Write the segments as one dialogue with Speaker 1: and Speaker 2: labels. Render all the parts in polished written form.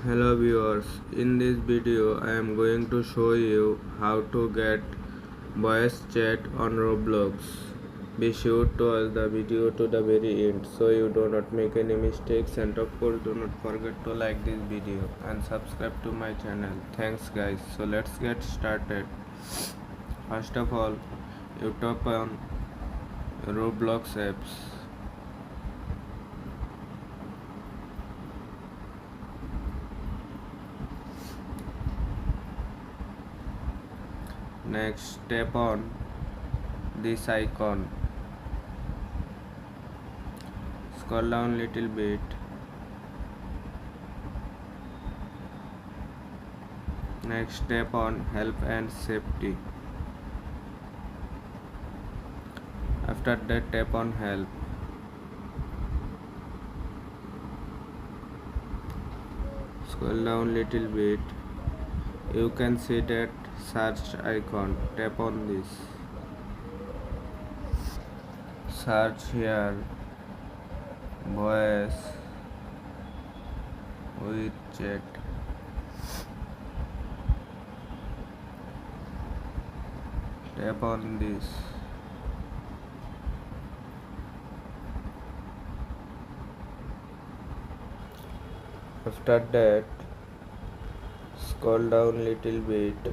Speaker 1: Hello viewers, in this video I am going to show you how to get voice chat on Roblox. Be sure to watch the video to the very end so you do not make any mistakes, and of course do not forget to like this video and subscribe to my channel. Thanks guys. So let's get started. First of all, you tap on Roblox apps. Next, tap on this icon. Scroll down little bit. Next, tap on help and safety. After that, tap on help. Scroll down little bit. You can see that search icon. Tap on this. Search here voice with chat. Tap on this. After that, scroll down little bit.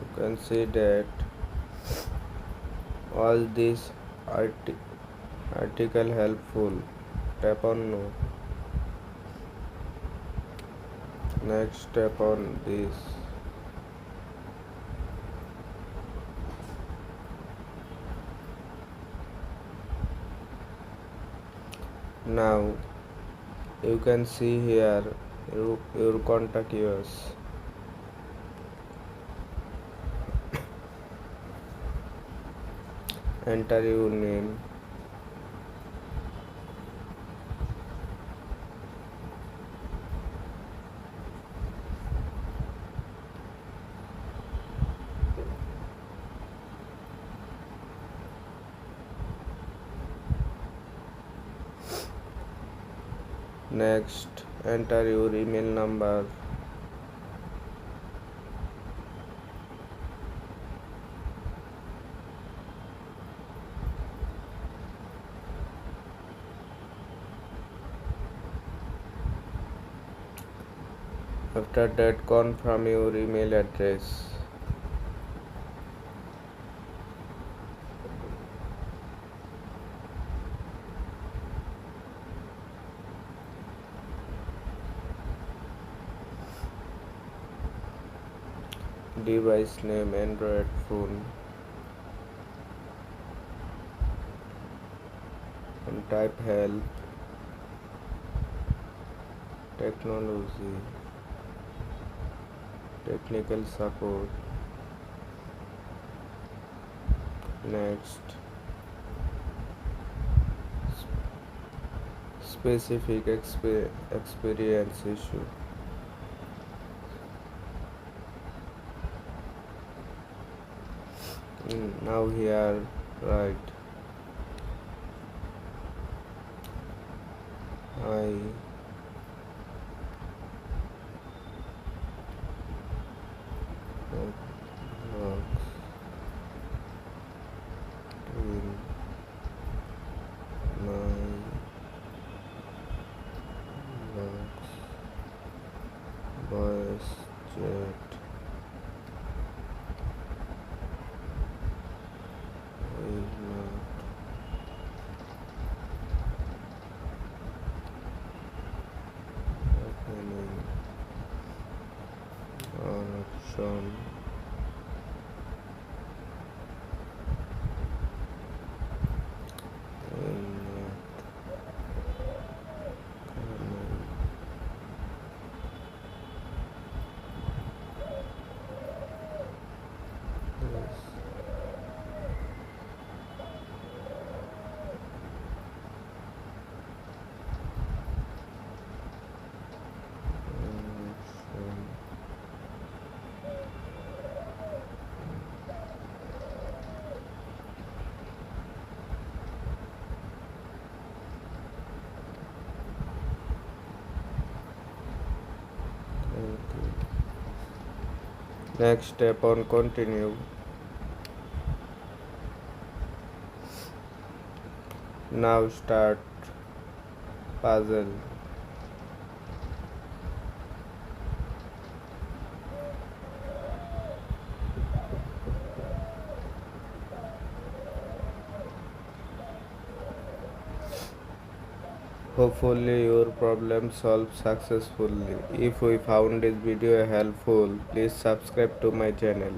Speaker 1: You can see that all these article helpful. Tap on no. Next, tap on this. Now you can see here your contact us. Enter your name. Next, enter your email number. After that, confirm your email address. Device name Android phone, and type help, technology, technical support. Next, specific experience issue. Now here right I works in my works voice chat is not happening or option in yes. Next, tap on continue. Now start puzzle. Hopefully your problem solved successfully. If we found this video helpful, please subscribe to my channel.